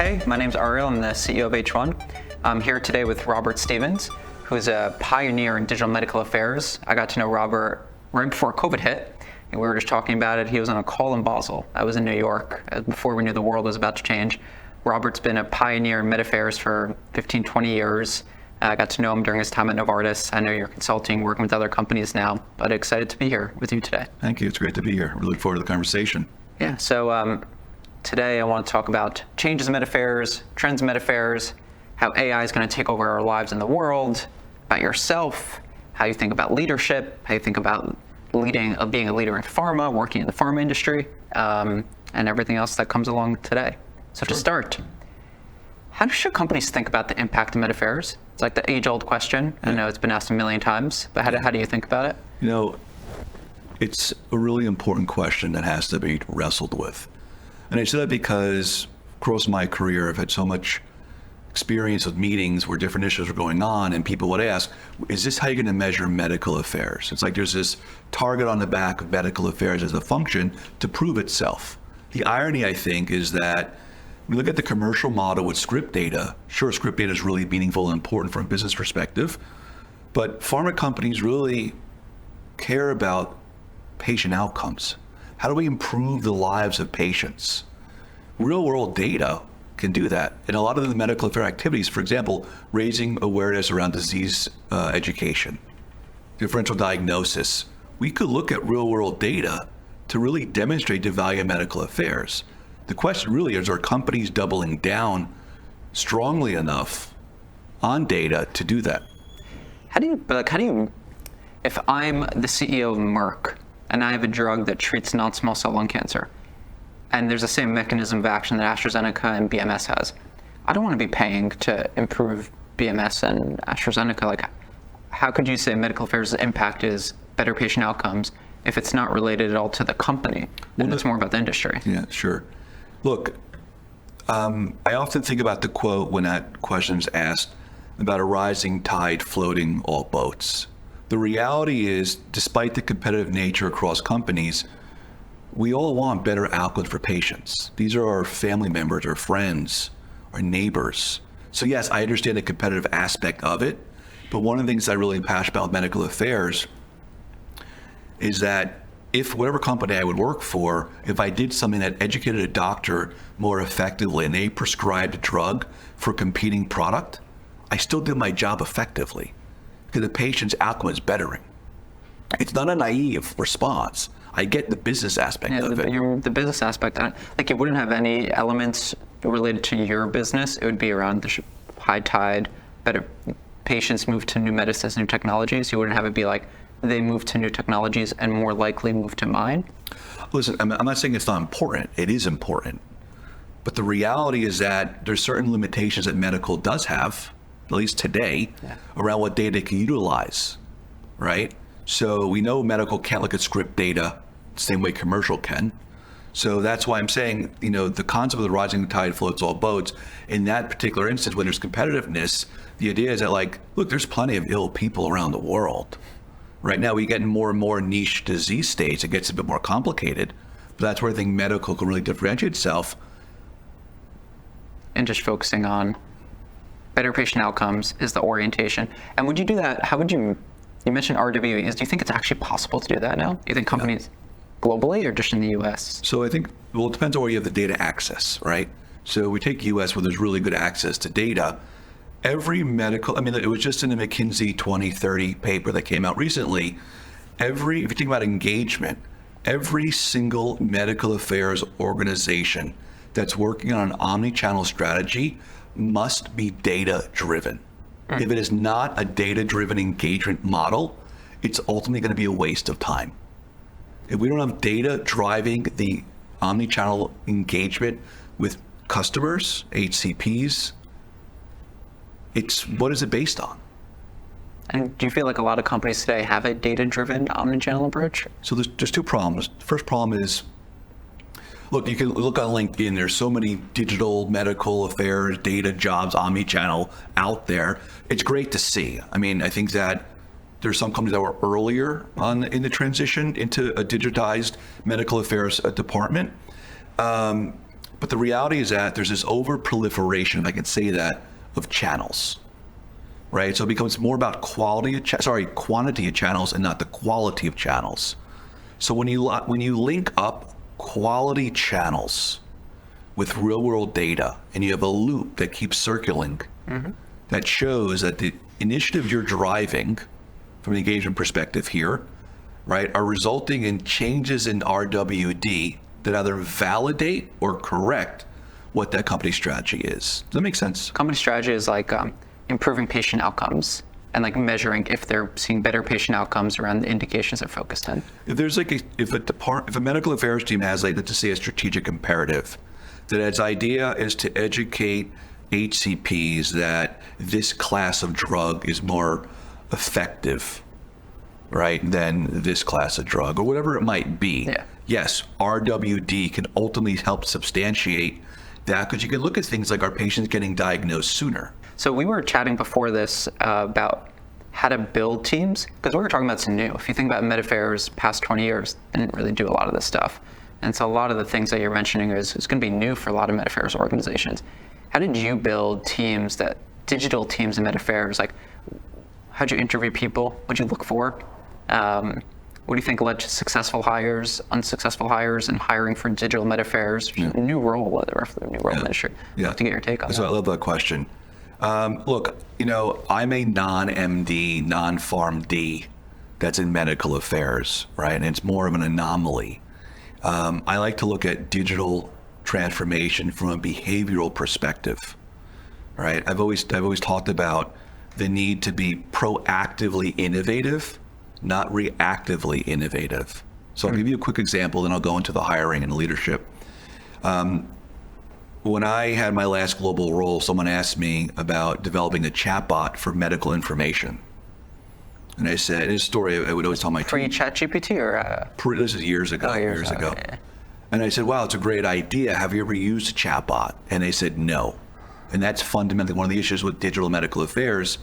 Hey, my name's Ariel. I'm the CEO of H1. I'm here today with Robert Stevens, who's a pioneer in digital medical affairs. I got to know Robert right before COVID hit, and we were just talking about it. He was on a call in Basel. I was in New York before we knew the world was about to change. Robert's been a pioneer in med affairs for 15, 20 years. I got to know him during his time at Novartis. I know you're consulting, working with other companies now, but excited to be here with you today. Thank you. It's great to be here. We look forward to the conversation. Yeah, so today I want to talk about changes in med affairs, trends in med affairs, how AI is going to take over our lives in the world, about yourself, how you think about leadership, how you think about being a leader in pharma, working in the pharma industry, and everything else that comes along today. So to start, how should companies think about the impact of med affairs? It's like the age-old question. I know it's been asked a million times, but how do you think about it? You know, it's a really important question that has to be wrestled with. And I say that because across my career, I've had so much experience with meetings where different issues are going on, and people would ask, is this how you're going to measure medical affairs? It's like there's this target on the back of medical affairs as a function to prove itself. The irony, I think, is that when you look at the commercial model with script data, sure, script data is really meaningful and important from a business perspective, but pharma companies really care about patient outcomes. How do we improve the lives of patients? Real world data can do that. And a lot of the medical affair activities, for example, raising awareness around disease education, differential diagnosis, we could look at real world data to really demonstrate the value of medical affairs. The question really is, are companies doubling down strongly enough on data to do that? How do you, if I'm the CEO of Merck and I have a drug that treats non-small cell lung cancer, and there's the same mechanism of action that AstraZeneca and BMS has, I don't want to be paying to improve BMS and AstraZeneca. Like, how could you say medical affairs' impact is better patient outcomes if it's not related at all to the company and it's more about the industry? Yeah, sure. Look, I often think about the quote when that question is asked about a rising tide floating all boats. The reality is, despite the competitive nature across companies, we all want better outcomes for patients. These are our family members, our friends, our neighbors. So yes, I understand the competitive aspect of it, but one of the things I really am passionate about with medical affairs is that if whatever company I would work for, if I did something that educated a doctor more effectively and they prescribed a drug for a competing product, I still did my job effectively because the patient's outcome is bettering. It's not a naive response. I get the business aspect of it. The business aspect, like it wouldn't have any elements related to your business. It would be around the high tide, better patients move to new medicines, new technologies. You wouldn't have it be like, they move to new technologies and more likely move to mine? Listen, I'm not saying it's not important. It is important. But the reality is that there's certain limitations that medical does have, at least today, around what data it can utilize, right? So we know medical can't look at script data the same way commercial can. So that's why I'm saying, the concept of the rising tide floats all boats. In that particular instance, when there's competitiveness, the idea is that, look, there's plenty of ill people around the world. Right now, we get in more and more niche disease states. It gets a bit more complicated, but that's where I think medical can really differentiate itself. And just focusing on better patient outcomes is the orientation. And would you do that? How would you mentioned RWE. Do you think it's actually possible to do that now? Do you think companies globally or just in the US? So I think, it depends on where you have the data access, right? So we take US where there's really good access to data. Every medical, it was just in the McKinsey 2030 paper that came out recently. If you think about engagement, every single medical affairs organization that's working on an omni-channel strategy must be data-driven. If it is not a data-driven engagement model, it's ultimately going to be a waste of time. If we don't have data driving the omni-channel engagement with customers, HCPs, what is it based on? And do you feel like a lot of companies today have a data-driven omni-channel approach? So there's two problems. The first problem is, look, you can look on LinkedIn, there's so many digital medical affairs, data jobs, omni-channel out there. It's great to see. I think that there's some companies that were earlier in the transition into a digitized medical affairs department. But the reality is that there's this over proliferation, if I can say that, of channels, right? So it becomes more about quantity of channels and not the quality of channels. So when you link up quality channels with real world data and you have a loop that keeps circling, that shows that the initiatives you're driving from the engagement perspective here, right, are resulting in changes in RWD that either validate or correct what that company's strategy is. Does that make sense? Company strategy is like improving patient outcomes and like measuring if they're seeing better patient outcomes around the indications they're focused on. If there's like if a medical affairs team has like, let's just say, a strategic imperative, that its idea is to educate HCPs that this class of drug is more effective, right, than this class of drug, or whatever it might be. Yeah. Yes, RWD can ultimately help substantiate that, because you can look at things like, are patients getting diagnosed sooner? So we were chatting before this about how to build teams, because what we're talking about is new. If you think about med affairs past 20 years, they didn't really do a lot of this stuff. And so a lot of the things that you're mentioning is going to be new for a lot of med affairs organizations. How did you build teams, digital teams in med affairs? Like, how'd you interview people? What'd you look for? What do you think led to successful hires, unsuccessful hires, and hiring for digital med affairs? New role, whether for the new role ministry. I'd like to get your take on that. So I love that question. Look, I'm a non-MD, non-PharmD that's in medical affairs, right? And it's more of an anomaly. I like to look at digital transformation from a behavioral perspective, right? I've always talked about the need to be proactively innovative, not reactively innovative. So I'll give you a quick example, then I'll go into the hiring and leadership. When I had my last global role, someone asked me about developing a chatbot for medical information. And I said, in a story I would always tell my team. Pre-ChatGPT or? This is years ago. Years ago. Yeah. And I said, wow, it's a great idea. Have you ever used a chatbot? And they said, no. And that's fundamentally one of the issues with digital medical affairs,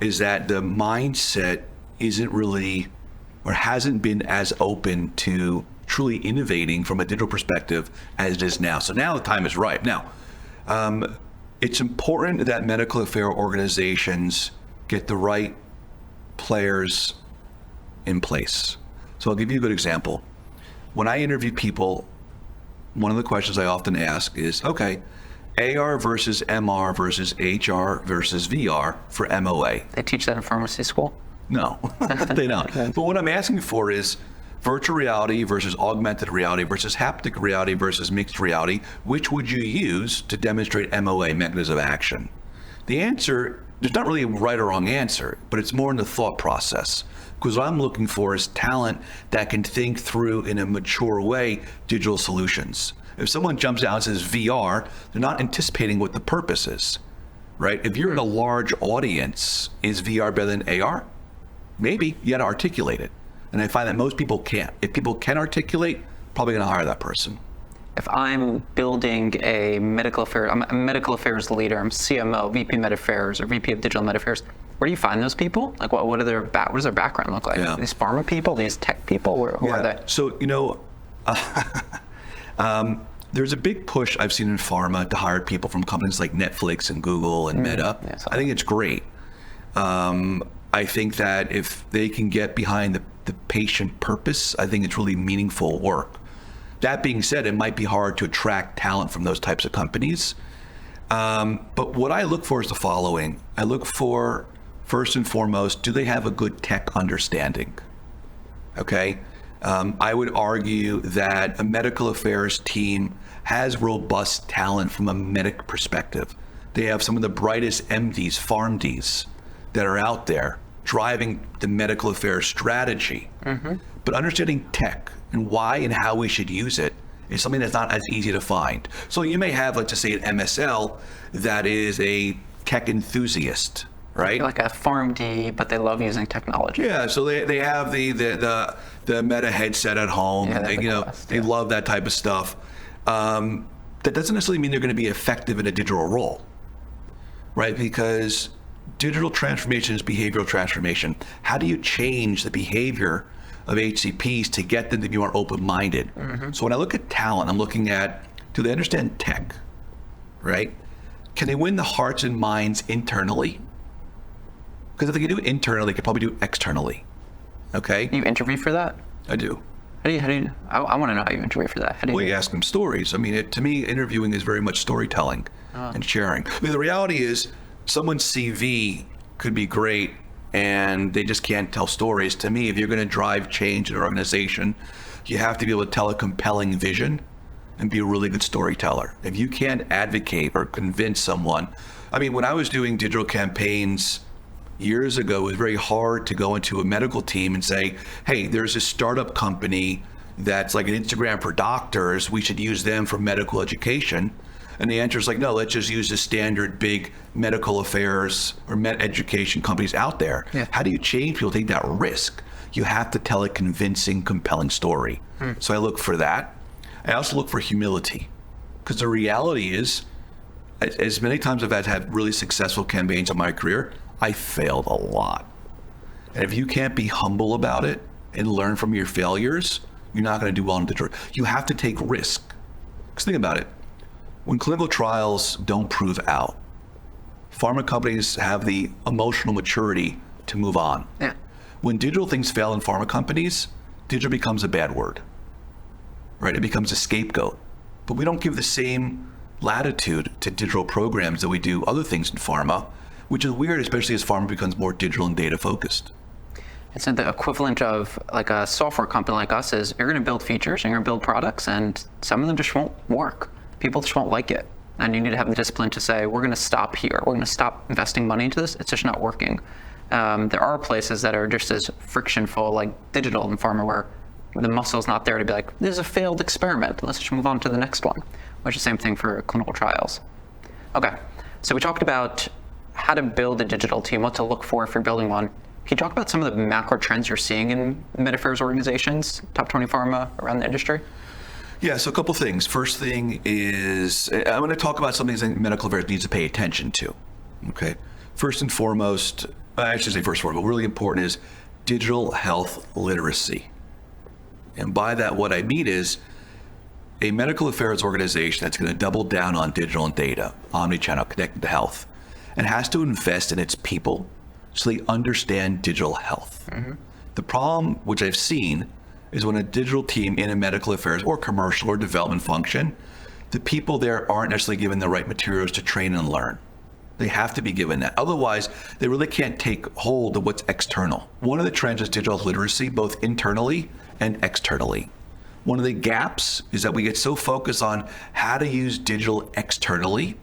is that the mindset isn't really, or hasn't been as open to truly innovating from a digital perspective as it is now. So now the time is right. Now, it's important that medical affairs organizations get the right players in place. So I'll give you a good example. When I interview people, one of the questions I often ask is, okay, AR versus MR versus HR versus VR for MOA. They teach that in pharmacy school? No, they don't. But what I'm asking for is virtual reality versus augmented reality versus haptic reality versus mixed reality. Which would you use to demonstrate MOA, mechanism of action? The answer, there's not really a right or wrong answer, but it's more in the thought process. Because what I'm looking for is talent that can think through in a mature way digital solutions. If someone jumps out and says VR, they're not anticipating what the purpose is, right? If you're in a large audience, is VR better than AR? Maybe. You got to articulate it. And I find that most people can't. If people can articulate, probably going to hire that person. If I'm building a medical affairs, I'm a medical affairs leader, I'm CMO, VP Med Affairs, or VP of Digital Med Affairs, where do you find those people? Like, what does their background look like? Yeah. These pharma people, these tech people, who are they? So, there's a big push I've seen in pharma to hire people from companies like Netflix and Google and Meta. Yeah, I think it's great. I think that if they can get behind the patient purpose, I think it's really meaningful work. That being said, it might be hard to attract talent from those types of companies. But what I look for is the following. I look for, first and foremost, do they have a good tech understanding? Okay. I would argue that a medical affairs team has robust talent from a medic perspective. They have some of the brightest MDs, PharmDs that are out there driving the medical affairs strategy. But understanding tech and why and how we should use it is something that's not as easy to find. So you may have, let's just say, an MSL that is a tech enthusiast, right? Like a PharmD, but they love using technology. Yeah, so they have the Meta headset at home. Yeah, they love that type of stuff. That doesn't necessarily mean they're going to be effective in a digital role, right? Because digital transformation is behavioral transformation. How do you change the behavior of HCPs to get them to be more open-minded? So when I look at talent, I'm looking at Do they understand tech, right? Can they win the hearts and minds internally? Because if they can do it internally, they can probably do it externally, okay? You interview for that? I do. How do you I want to know how you interview for that. How do you Well, you ask them stories. I mean, to me, interviewing is very much storytelling and sharing. I mean, the reality is someone's CV could be great and they just can't tell stories. To me, if you're going to drive change in an organization, you have to be able to tell a compelling vision and be a really good storyteller. If you can't advocate or convince someone, I mean, when I was doing digital campaigns years ago, it was very hard to go into a medical team and say, hey, there's a startup company that's like an Instagram for doctors. We should use them for medical education. And the answer is like, no, let's just use the standard big medical affairs or med education companies out there. Yeah. How do you change people to take that risk? You have to tell a convincing, compelling story. So I look for that. I also look for humility, because the reality is, as many times I've had really successful campaigns in my career, I failed a lot. And if you can't be humble about it and learn from your failures, you're not going to do well in the digital. You have to take risk. Because think about it. When clinical trials don't prove out, pharma companies have the emotional maturity to move on. Yeah. When digital things fail in pharma companies, digital becomes a bad word, right? It becomes a scapegoat. But we don't give the same latitude to digital programs that we do other things in pharma, which is weird, especially as pharma becomes more digital and data focused. It's the equivalent of like a software company like us is you're going to build features and you're going to build products, and some of them just won't work. People just won't like it. And you need to have the discipline to say, we're going to stop here. We're going to stop investing money into this. It's just not working. There are places that are just as frictionful, like digital and pharma, where the muscle's not there to be like, this is a failed experiment. Let's just move on to the next one, which is the same thing for clinical trials. Okay, so we talked about how to build a digital team, what to look for if you're building one. Can you talk about some of the macro trends you're seeing in med affairs organizations, top 20 pharma around the industry? Yeah, so a couple things. First thing is, I'm going to talk about some things that medical affairs needs to pay attention to, okay? First and foremost, I should say first and foremost, but really important is digital health literacy. And by that, what I mean is a medical affairs organization that's going to double down on digital and data, omnichannel, connected to health, and has to invest in its people so they understand digital health. The problem, which I've seen, is when a digital team in a medical affairs or commercial or development function, the people there aren't necessarily given the right materials to train and learn. They have to be given that. Otherwise, they really can't take hold of what's external. One of the trends is digital literacy, both internally and externally. One of the gaps is that we get so focused on how to use digital externally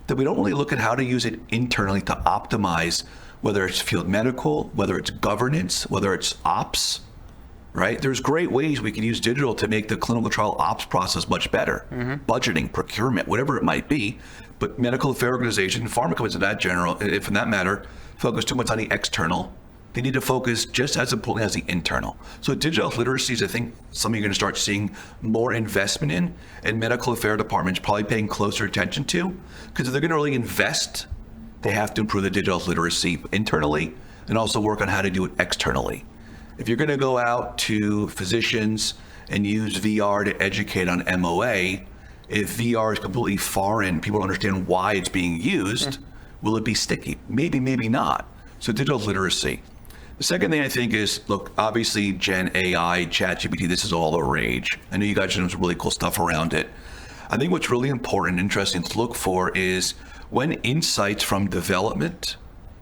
that we don't really look at how to use it internally to optimize, whether it's field medical, whether it's governance, whether it's ops, right? There's great ways we can use digital to make the clinical trial ops process much better. Budgeting, procurement, whatever it might be. But medical affairs organizations, pharma companies in that general, if in that matter, focus too much on the external. They need to focus just as importantly as the internal. So digital literacy is, I think, something you're going to start seeing more investment in, and medical affairs departments probably paying closer attention to, because if they're going to really invest, they have to improve the digital literacy internally and also work on how to do it externally. If you're going to go out to physicians and use VR to educate on MOA, if VR is completely foreign, people don't understand why it's being used, will it be sticky? Maybe, maybe not. So digital literacy. The second thing I think is, look, obviously Gen AI, ChatGPT, this is all the rage. I know you guys are doing some really cool stuff around it. I think what's really important and interesting to look for is when insights from development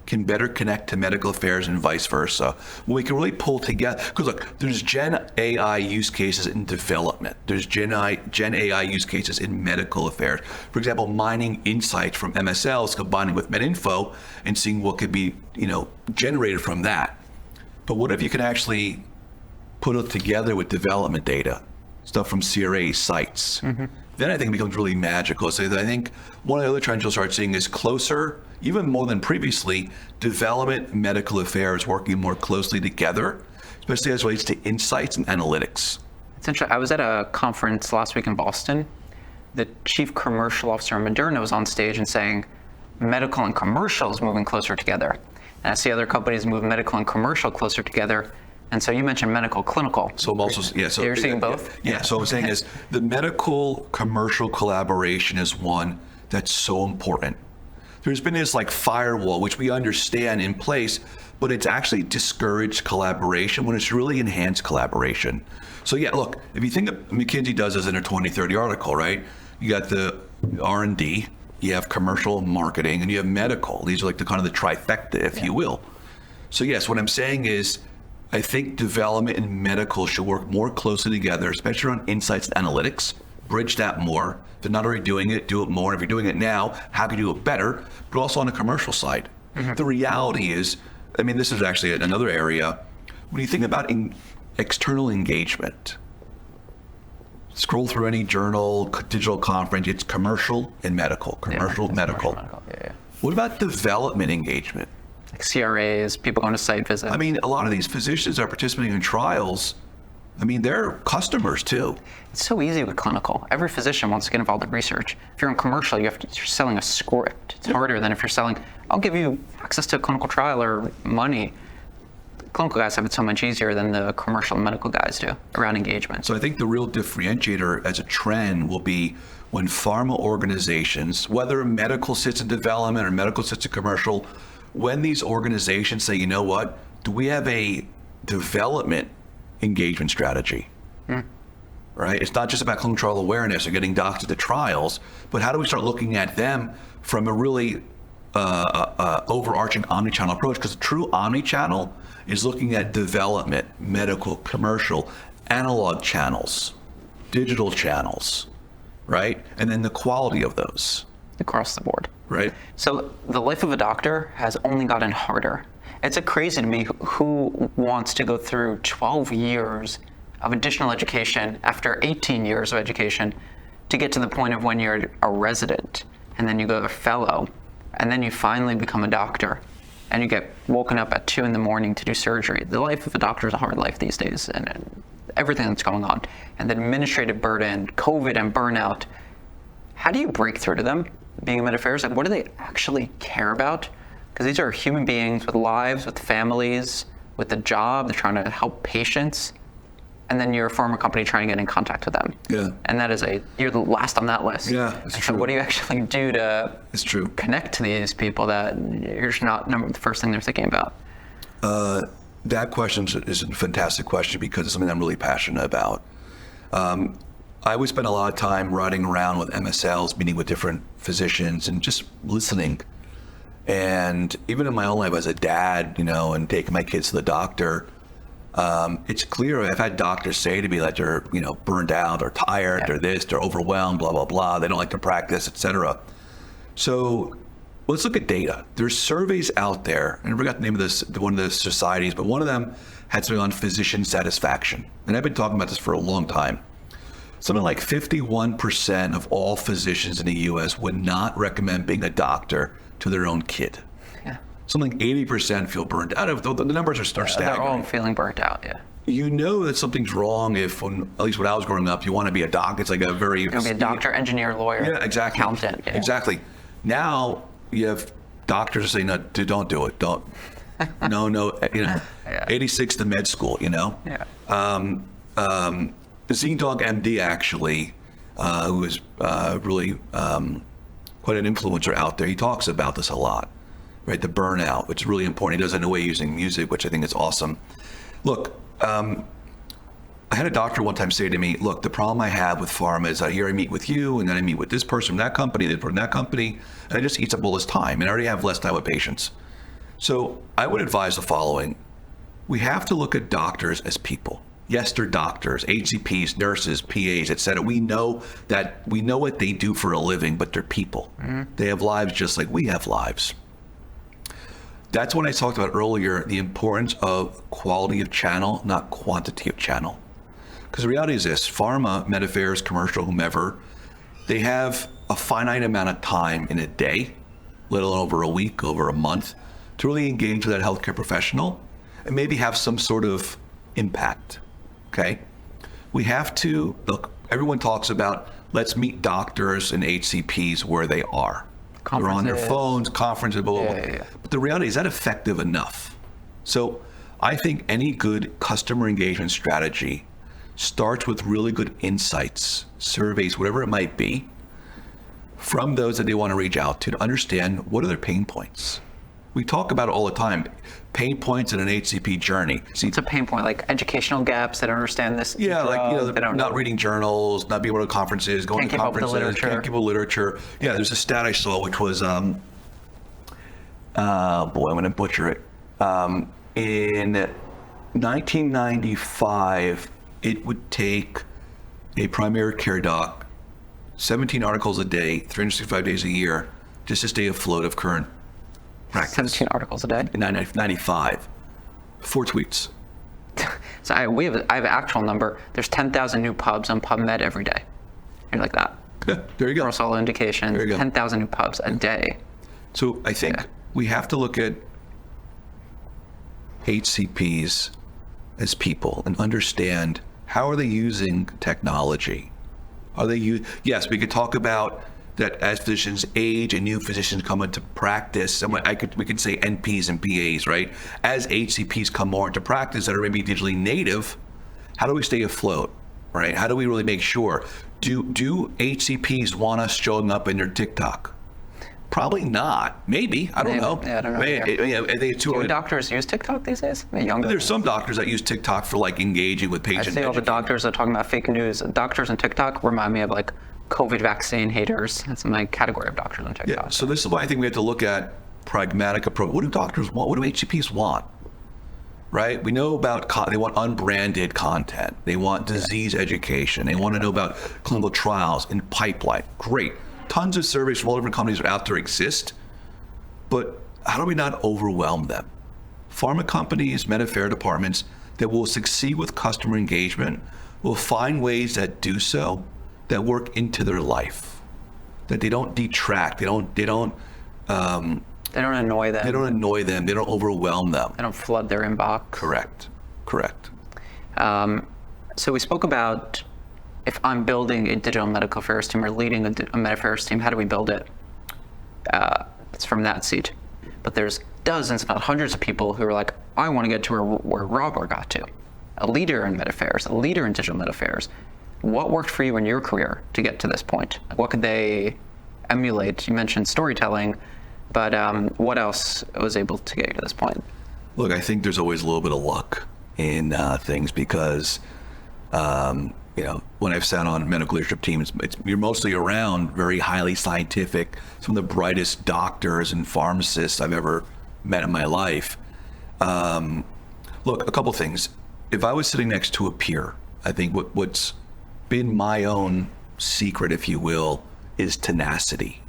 can better connect to medical affairs and vice versa. When we can really pull together, because look, there's Gen AI use cases in development. There's Gen AI use cases in medical affairs. For example, mining insights from MSLs, combining with MedInfo and seeing what could be, generated from that. But what if you can actually put it together with development data, stuff from CRA sites? Then I think it becomes really magical. So I think one of the other trends you'll start seeing is closer, even more than previously, development, medical affairs working more closely together, especially as it relates to insights and analytics. It's interesting. I was at a conference last week in Boston. The chief commercial officer of Moderna was on stage and saying, medical and commercial is moving closer together. And I see other companies move medical and commercial closer together. And so you mentioned medical, clinical. So I'm also, yeah. So you're seeing both? Yeah. So what I'm saying is the medical commercial collaboration is one that's so important. There's been this like firewall, which we understand in place, but it's actually discouraged collaboration when it's really enhanced collaboration. So yeah, look, if you think of, McKinsey does this in their 2030 article, right? You got the R&D, you have commercial marketing, and you have medical. These are like the kind of the trifecta, if you will. So yes, what I'm saying is, I think development and medical should work more closely together, especially around insights and analytics. Bridge that more. If they're not already doing it, do it more. If you're doing it now, how can you do it better? But also on the commercial side. The reality is, I mean, this is actually another area. When you think about external engagement, scroll through any journal, digital conference, it's commercial and medical, medical. Yeah. What about development engagement? Like CRAs, people going to site visits. I mean, a lot of these physicians are participating in trials. I mean, they're customers too. It's so easy with clinical. Every physician wants to get involved in research. If you're in commercial, you're selling a script. It's harder than if you're selling, I'll give you access to a clinical trial or money. Clinical guys have it so much easier than the commercial and medical guys do around engagement. So I think the real differentiator as a trend will be when pharma organizations, whether medical sits in development or medical sits in commercial, when these organizations say, you know what, do we have a development engagement strategy? Right? It's not just about clinical trial awareness or getting doctors to trials, but how do we start looking at them from a really overarching omnichannel approach? Because a true omnichannel is looking at development, medical, commercial, analog channels, digital channels, right? And then the quality of those. Across the board. Right. So the life of a doctor has only gotten harder. It's crazy to me who wants to go through 12 years of additional education after 18 years of education to get to the point of when you're a resident, and then you go to a fellow, and then you finally become a doctor, and you get woken up at 2 a.m. to do surgery. The life of a doctor is a hard life these days, and everything that's going on, and the administrative burden, COVID and burnout. How do you break through to them, being in med affairs? Like, what do they actually care about? Because these are human beings with lives, with families, with a job. They're trying to help patients. And then you're a pharma company trying to get in contact with them. Yeah. And you're the last on that list. Yeah, it's true. So what do you actually do to connect to these people that you're just not the first thing they're thinking about? That question is a fantastic question because it's something I'm really passionate about. I would spend a lot of time riding around with MSLs, meeting with different physicians and just listening. And even in my own life as a dad, and taking my kids to the doctor, it's clear I've had doctors say to me that they're, burned out or tired or this, they're overwhelmed, blah, blah, blah. They don't like to practice, etc. So let's look at data. There's surveys out there, and I forgot the name of one of the societies, but one of them had something on physician satisfaction. And I've been talking about this for a long time. Something like 51% of all physicians in the US would not recommend being a doctor to their own kid. Yeah. Something like 80% feel burned out. The numbers are staggering. They're all feeling burnt out, yeah. You know that something's wrong if, at least when I was growing up, you want to be a doc. It's like a very... You're going to be a doctor, engineer, lawyer, exactly. accountant. Yeah. Exactly. Now you have doctors saying, no, don't do it. Don't. No. 86 to med school, Yeah. ZDog MD actually, who is really quite an influencer out there, he talks about this a lot, right? The burnout, which is really important. He does it in a way using music, which I think is awesome. Look, I had a doctor one time say to me, look, the problem I have with pharma is that here I meet with you, and then I meet with this person from that company, that from that company, and it just eats up all this time, and I already have less time with patients. So I would advise the following. We have to look at doctors as people. Yes, they're doctors, HCPs, nurses, PAs, etc. We know what they do for a living, but they're people. Mm-hmm. They have lives just like we have lives. That's when I talked about earlier, the importance of quality of channel, not quantity of channel. Because the reality is this, pharma, med affairs, commercial, whomever, they have a finite amount of time in a day, let alone over a week, over a month, to really engage with that healthcare professional and maybe have some sort of impact. Okay, we have to look. Everyone talks about let's meet doctors and HCPs where they are. They're on their phones, conferences, blah, blah, blah. Yeah. But the reality is that effective enough. So I think any good customer engagement strategy starts with really good insights, surveys, whatever it might be, from those that they want to reach out to understand what are their pain points. We talk about it all the time, pain points in an HCP journey. See, it's a pain point, like educational gaps. They don't understand this. Yeah, drug, like, not reading journals, not being able to conferences, going to conferences, can't keep up with literature. Yeah, there's a stat I saw, which was, boy, I'm going to butcher it. In 1995, it would take a primary care doc 17 articles a day, 365 days a year, just to stay afloat of current practice. 17 articles a day? In 95. 4 tweets. So I have an actual number. There's 10,000 new pubs on PubMed every day. You're like that. Yeah, there you go. Across all indications, 10,000 new pubs a day. So I think we have to look at HCPs as people and understand how are they using technology. Are they yes, we could talk about that as physicians age and new physicians come into practice, and we could say NPs and PAs, right? As HCPs come more into practice that are maybe digitally native, how do we stay afloat, right? How do we really make sure? Do HCPs want us showing up in their TikTok? Probably not. Maybe. I don't know. Yeah, I don't know. Do doctors use TikTok these days? There's some doctors that use TikTok for like engaging with patients. I see all the doctors are talking about fake news. Doctors on TikTok remind me of like COVID vaccine haters. That's my category of doctors on TikTok. Yeah. So this is why I think we have to look at pragmatic approach. What do doctors want? What do HCPs want? Right? We know about, they want unbranded content. They want disease education. They want to know about clinical trials in pipeline. Great. Tons of surveys from all different companies are out there exist, but how do we not overwhelm them? Pharma companies, med affair departments that will succeed with customer engagement will find ways that do so that work into their life, that they don't detract, they don't annoy them. They don't annoy them. They don't overwhelm them. They don't flood their inbox. Correct. So we spoke about if I'm building a digital medical affairs team or leading a med affairs team, how do we build it? It's from that seat. But there's dozens, if not hundreds of people who are like, I want to get to where Robert got to. A leader in med affairs, a leader in digital med affairs. What worked for you in your career to get to this point? What could they emulate? You mentioned storytelling, but what else was able to get you to this point? Look, I think there's always a little bit of luck in things because, when I've sat on medical leadership teams, you're mostly around very highly scientific, some of the brightest doctors and pharmacists I've ever met in my life. Look, a couple things. If I was sitting next to a peer, I think what's been my own secret, if you will, is tenacity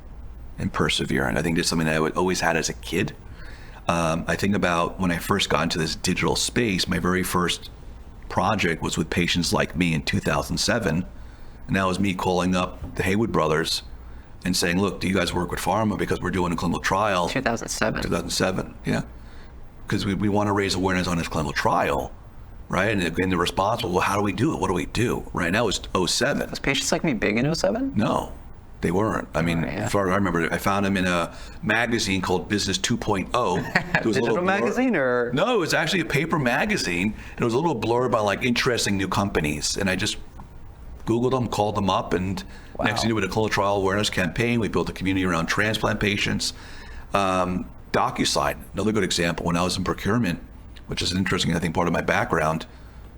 and perseverance. I think that's something that I always had as a kid. I think about when I first got into this digital space, my very first project was with patients like me in 2007. And that was me calling up the Haywood brothers and saying, look, do you guys work with Pharma? Because we're doing a clinical trial. 2007, yeah. Because we want to raise awareness on this clinical trial, right? And the response was, well, how do we do it? What do we do? Right now it's 07. Was Patients Like Me big in 07? No, they weren't. I mean, as far as I remember, I found them in a magazine called Business 2.0. It was Digital magazine or? No, it was actually a paper magazine. And it was a little blurb about like interesting new companies. And I just Googled them, called them up, and next thing you knew, with a clinical trial awareness campaign, we built a community around transplant patients. DocuSign, another good example. When I was in procurement, which is an interesting, I think, part of my background,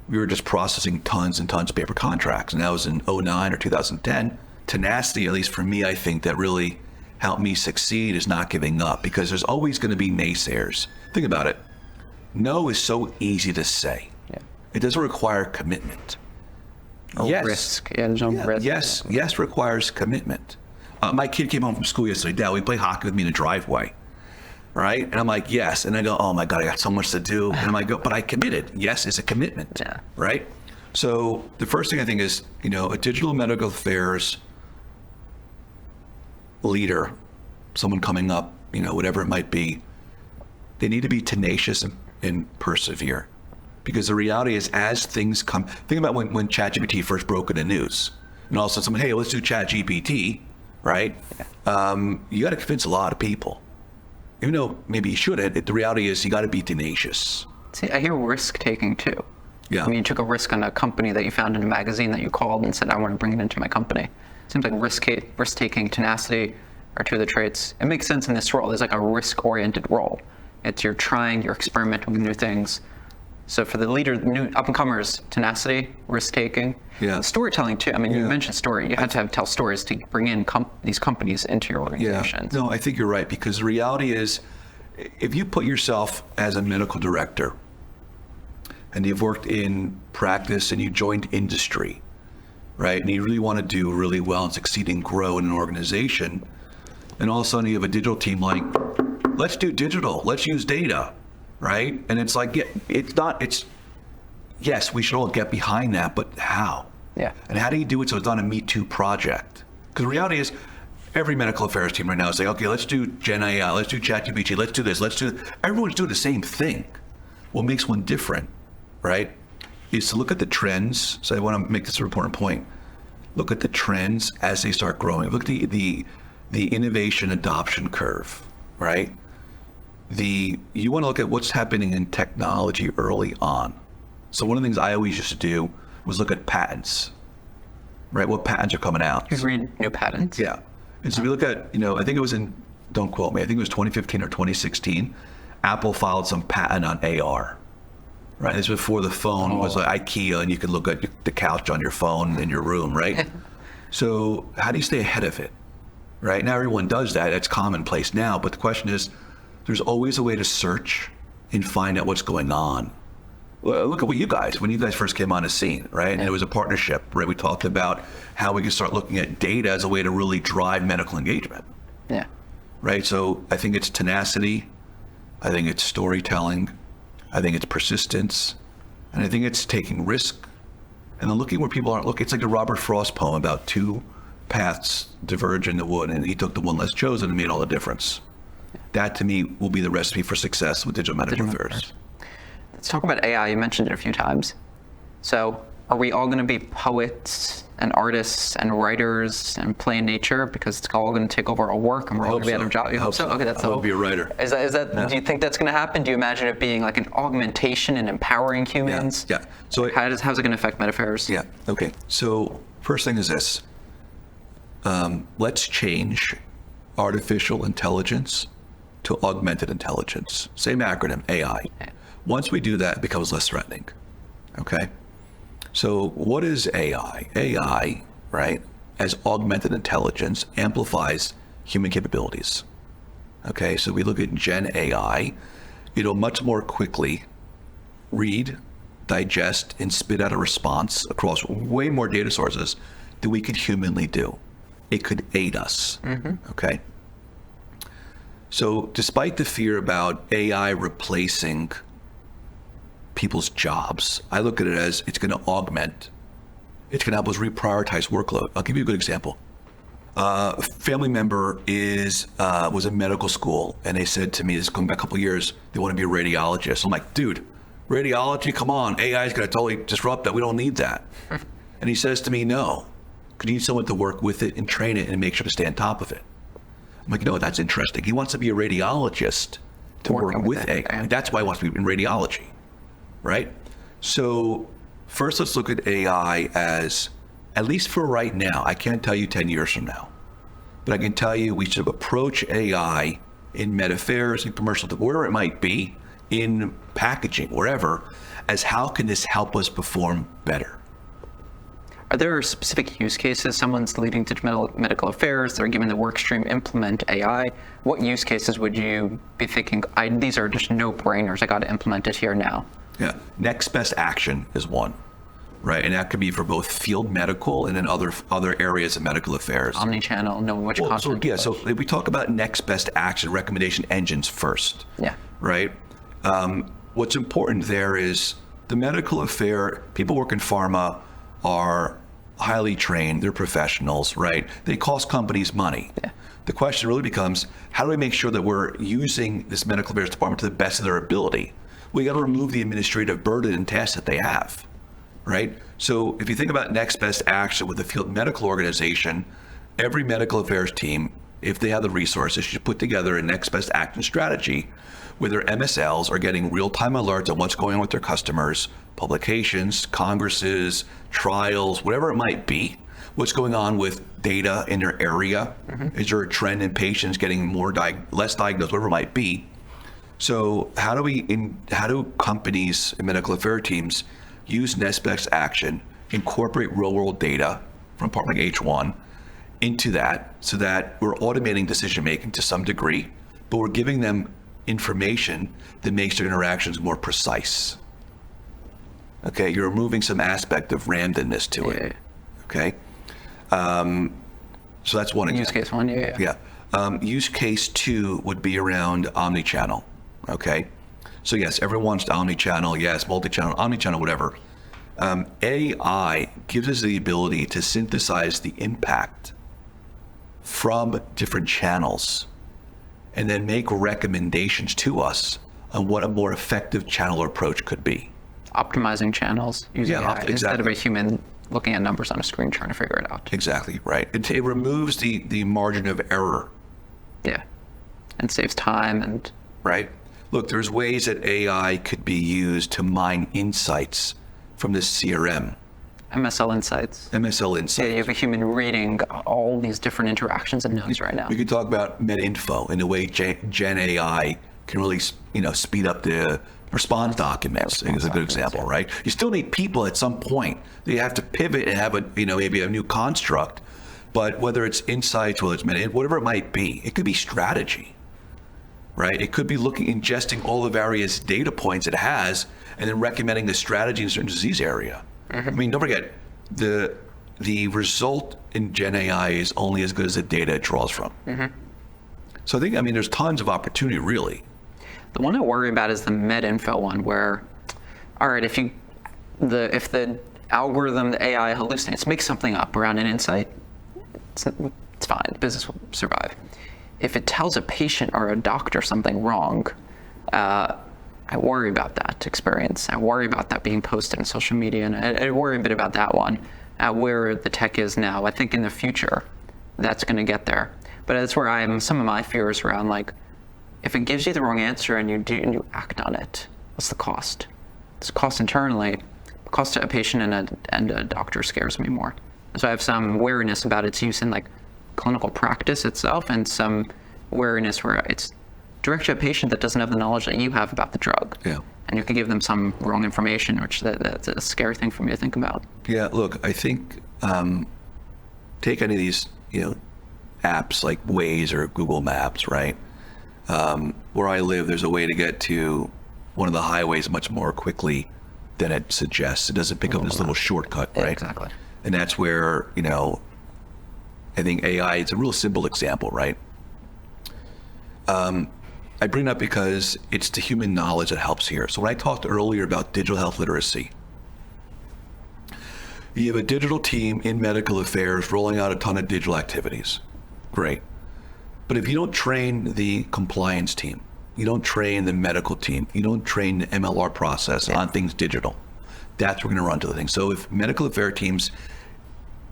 we were just processing tons and tons of paper contracts. And that was in 09 or 2010. Tenacity, at least for me, I think that really helped me succeed is not giving up, because there's always going to be naysayers. Think about it. No is so easy to say. Yeah. It doesn't require commitment. Risk. Yeah, there's no risk. Yes requires commitment. My kid came home from school yesterday. Dad, will you play hockey with me in the driveway? Right? And I'm like, yes. And I go, oh my God, I got so much to do. And I'm like, but I committed. Yes is a commitment. Yeah. Right? So the first thing I think is, a digital medical affairs leader, someone coming up, whatever it might be, they need to be tenacious and persevere. Because the reality is, as things come, think about when ChatGPT first broke in the news, and all of a sudden someone, hey, let's do ChatGPT, right? Yeah. You got to convince a lot of people. Even though maybe you shouldn't, the reality is you got to be tenacious. See, I hear risk taking too. Yeah. I mean, you took a risk on a company that you found in a magazine that you called and said, I want to bring it into my company. Seems like risk taking, tenacity are two of the traits. It makes sense in this role. There's like a risk-oriented role. It's you're trying, you're experimenting with new things. So for the leader, new up-and-comers, tenacity, risk-taking, storytelling too. I mean, you mentioned story. You had to tell stories to bring in these companies into your organization. Yeah. No, I think you're right, because the reality is, if you put yourself as a medical director and you've worked in practice and you joined industry, right, and you really want to do really well and succeed and grow in an organization, and all of a sudden you have a digital team like, let's do digital, let's use data, right? And it's like, yes, we should all get behind that, but how? Yeah. And how do you do it so it's not a Me Too project? Because the reality is, every medical affairs team right now is saying, okay, let's do Gen AI, let's do ChatGPT, let's do this, everyone's doing the same thing. What makes one different, right, is to look at the trends. So I want to make this an important point. Look at the trends as they start growing. Look at the innovation adoption curve, right? You want to look at what's happening in technology early on. So one of the things I always used to do was look at patents, right? What patents are coming out? You read new patents? Yeah. And so we look at, I think it was don't quote me, I think it was 2015 or 2016, Apple filed some patent on AR, right? This was before the phone was like IKEA and you could look at the couch on your phone in your room, right? So how do you stay ahead of it, right? Now everyone does that. It's commonplace now. But the question is, there's always a way to search and find out what's going on. Well, look at what when you guys first came on the scene, right? And it was a partnership, right? We talked about how we could start looking at data as a way to really drive medical engagement. Yeah. Right? So I think it's tenacity. I think it's storytelling. I think it's persistence. And I think it's taking risk. And then looking where people aren't looking. It's like a Robert Frost poem about two paths diverge in the wood, and he took the one less chosen and made all the difference. That, to me, will be the recipe for success with digital medical affairs. Let's talk about AI. You mentioned it a few times. So are we all going to be poets and artists and writers and play in nature because it's all going to take over our work and we're all going to be out of job? You hope so? Okay, that's I hope be a writer. Is that yeah. Do you think that's going to happen? Do you imagine it being like an augmentation and empowering humans? Yeah. So how's it going to affect med affairs? Yeah. Okay. So first thing is this. Let's change artificial intelligence to augmented intelligence. Same acronym, AI. Yeah. Once we do that, it becomes less threatening. Okay? So what is AI? AI, right, as augmented intelligence, amplifies human capabilities. Okay, so we look at Gen AI, it'll much more quickly read, digest, and spit out a response across way more data sources than we could humanly do. It could aid us, okay? So despite the fear about AI replacing people's jobs, I look at it as it's going to augment. It's going to help us reprioritize workload. I'll give you a good example. A family member was in medical school, and they said to me, this is going back a couple of years, they want to be a radiologist. I'm like, dude, radiology, come on. AI is going to totally disrupt that. We don't need that. And he says to me, no, because you need someone to work with it and train it and make sure to stay on top of it. I'm like, no, that's interesting. He wants to be a radiologist to work with AI. And that's why he wants to be in radiology, right? So first, let's look at AI as, at least for right now, I can't tell you 10 years from now, but I can tell you we should approach AI in med affairs and commercial, wherever it might be, in packaging, wherever, as how can this help us perform better? Are there specific use cases? Someone's leading digital medical affairs, they're given the work stream, implement AI. What use cases would you be thinking, these are just no-brainers, I got to implement it here now? Yeah, next best action is one, right? And that could be for both field medical and then other areas of medical affairs. Omnichannel, know which content. So if we talk about next best action recommendation engines first, right? What's important there is the medical affair, people work in pharma are highly trained, they're professionals, right? They cost companies money. Yeah. The question really becomes, how do we make sure that we're using this medical affairs department to the best of their ability? We got to remove the administrative burden and tasks that they have, right? So if you think about next best action with the field medical organization, every medical affairs team if they have the resources, should put together a next best action strategy where their MSLs are getting real-time alerts on what's going on with their customers, publications, congresses, trials, whatever it might be. What's going on with data in their area? Is there a trend in patients getting less diagnosed, whatever it might be? So how do companies and medical affairs teams use next best action, incorporate real-world data from part like H1 into that so that we're automating decision-making to some degree, but we're giving them information that makes their interactions more precise. Okay, you're removing some aspect of randomness to it. Okay, so that's one example. Use case one, Yeah. Use case two would be around omnichannel. Okay, so yes, everyone wants omnichannel, yes, multi-channel, omnichannel, whatever. AI gives us the ability to synthesize the impact from different channels and then make recommendations to us on what a more effective channel approach could be. Optimizing channels using AI exactly. instead of a human looking at numbers on a screen trying to figure it out. Exactly, right. It removes the margin of error. Yeah, and saves time and... Right. Look, there's ways that AI could be used to mine insights from the CRM. MSL insights. MSL insights. Yeah, you have a human reading all these different interactions and notes right now. We could talk about MedInfo in the way Gen AI can really, speed up the response documents. I think is a good example, right? You still need people at some point. You have to pivot and have maybe a new construct. But whether it's insights, whether it's whatever it might be, it could be strategy, right? It could be ingesting all the various data points it has and then recommending the strategy in a certain disease area. I mean, don't forget, the result in Gen AI is only as good as the data it draws from. So I think, there's tons of opportunity, really. The one I worry about is the MedInfo one, where, all right, if the algorithm, the AI hallucinates, makes something up around an insight, it's fine, the business will survive. If it tells a patient or a doctor something wrong, I worry about that experience. I worry about that being posted on social media, and I worry a bit about that one, where the tech is now. I think in the future, that's going to get there. But that's where some of my fears around, like, if it gives you the wrong answer and you act on it, what's the cost? It's cost internally. Cost to a patient and a doctor scares me more. So I have some wariness about its use in like clinical practice itself, and some wariness where it's direct to a patient that doesn't have the knowledge that you have about the drug. Yeah. And you can give them some wrong information, which that's a scary thing for me to think about. Yeah, look, I think take any of these, apps like Waze or Google Maps, right? Where I live, there's a way to get to one of the highways much more quickly than it suggests. It doesn't pick up this little shortcut, right? Yeah, exactly. And that's where, I think AI is a real simple example, right? I bring it up because it's the human knowledge that helps here. So when I talked earlier about digital health literacy, you have a digital team in medical affairs rolling out a ton of digital activities. Great. But if you don't train the compliance team, you don't train the medical team, you don't train the MLR process on things digital, that's where we're going to run to the thing. So if medical affairs teams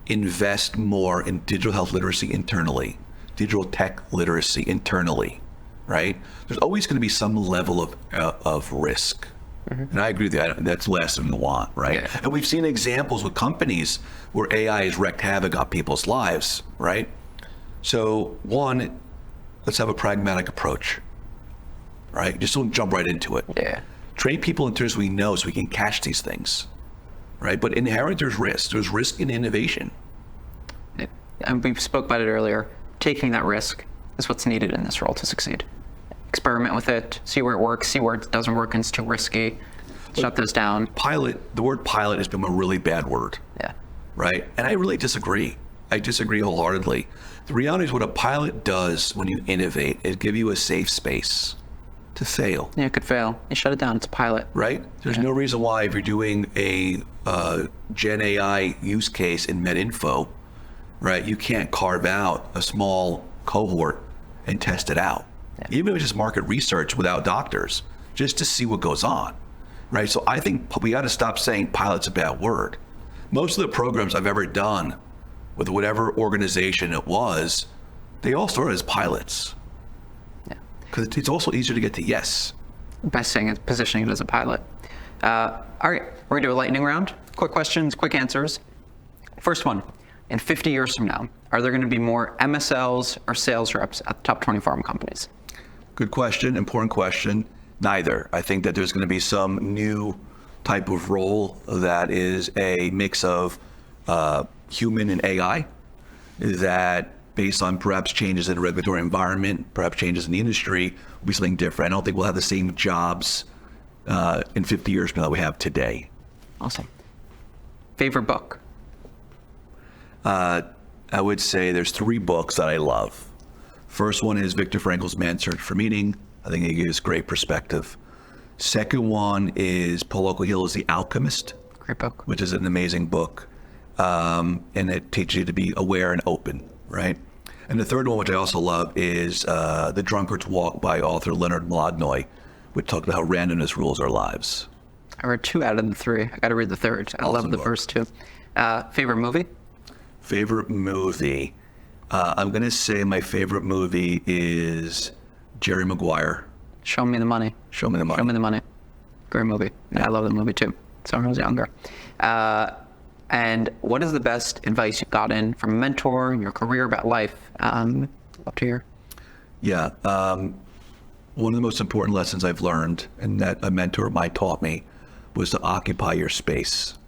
invest more in digital health literacy internally, digital tech literacy internally, right? There's always going to be some level of risk. And I agree with you. That's less than we want, right? Yeah. And we've seen examples with companies where AI has wreaked havoc on people's lives, right? So one, let's have a pragmatic approach, right? Just don't jump right into it. Yeah. Train people in terms we know so we can catch these things, right? But inherent, there's risk. There's risk in innovation. And we spoke about it earlier. Taking that risk is what's needed in this role to succeed. Experiment with it, see where it works, see where it doesn't work and it's too risky. Shut those down. The word pilot has become a really bad word. Yeah. Right? And I really disagree. I disagree wholeheartedly. The reality is what a pilot does when you innovate is give you a safe space to fail. Yeah, it could fail. You shut it down, it's a pilot. Right? There's no reason why if you're doing a Gen AI use case in MedInfo, right, you can't carve out a small cohort and test it out. Yeah. Even if it's just market research without doctors, just to see what goes on, right? So I think we got to stop saying pilot's a bad word. Most of the programs I've ever done with whatever organization it was, They all started as pilots. Yeah. Because it's also easier to get to yes. Best thing is positioning it as a pilot. All right, we're gonna do a lightning round. Quick questions, quick answers. First one, in 50 years from now, are there gonna be more MSLs or sales reps at the top 20 pharma companies? Good question, important question. Neither. I think that there's going to be some new type of role that is a mix of human and AI, that based on perhaps changes in the regulatory environment, perhaps changes in the industry, will be something different. I don't think we'll have the same jobs in 50 years from now that we have today. Awesome. Favorite book? I would say there's 3 books that I love. First one is Viktor Frankl's Man's Search for Meaning. I think it gives great perspective. Second one is Paulo Coelho's The Alchemist. Great book. Which is an amazing book. And it teaches you to be aware and open, right? And the third one, which I also love, is The Drunkard's Walk by author Leonard Mlodinoy, which talks about how randomness rules our lives. I read 2 out of the 3. I got to read the third. I love the first 2. Favorite movie? Favorite movie? I'm going to say my favorite movie is Jerry Maguire. Show Me the Money. Show Me the Money. Show Me the Money. Great movie. Yeah, I love the movie too. So when I was younger. And what is the best advice you've gotten from a mentor in your career about life? Love to hear. Yeah. One of the most important lessons I've learned, and that a mentor of mine taught me, was to occupy your space.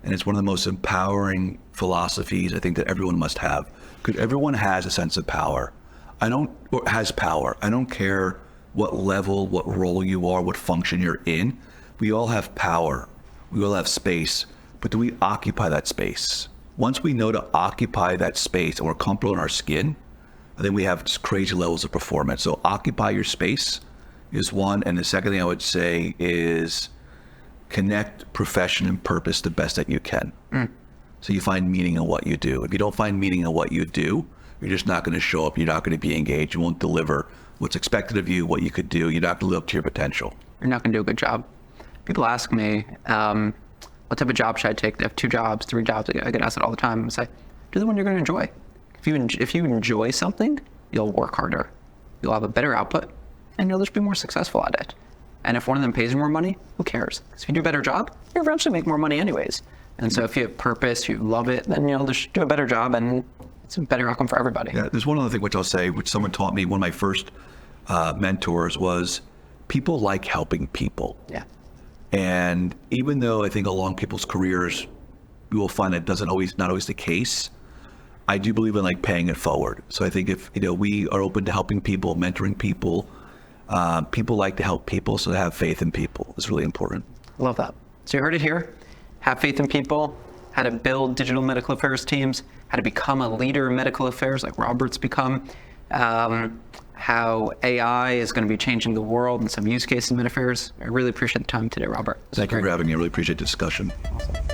And it's one of the most empowering philosophies I think that everyone must have. Because everyone has a sense of power. Has power. I don't care what level, what role you are, what function you're in. We all have power. We all have space. But do we occupy that space? Once we know to occupy that space and we're comfortable in our skin, I think we have just crazy levels of performance. So occupy your space is one. And the second thing I would say is connect profession and purpose the best that you can. So you find meaning in what you do. If you don't find meaning in what you do, you're just not going to show up. You're not going to be engaged. You won't deliver what's expected of you, what you could do. You're not going to live up to your potential. You're not going to do a good job. People ask me, what type of job should I take? They have 2 jobs, 3 jobs. I get asked it all the time. I say, do the one you're going to enjoy. If you enjoy something, you'll work harder. You'll have a better output, and you'll just be more successful at it. And if one of them pays you more money, who cares? Because if you do a better job, you'll eventually make more money anyways. And so if you have purpose, you love it, then you'll just do a better job, and it's a better outcome for everybody. Yeah, there's one other thing which I'll say, which someone taught me, one of my first mentors, was people like helping people. Yeah. And even though I think along people's careers, you will find that not always the case, I do believe in like paying it forward. So I think if we are open to helping people, mentoring people, people like to help people, so to have faith in people is really important. Love that. So you heard it here. Have faith in people, how to build digital medical affairs teams, how to become a leader in medical affairs like Robert's become, how AI is going to be changing the world and some use cases in med affairs. I really appreciate the time today, Robert. Thank you for having me. I really appreciate the discussion. Awesome.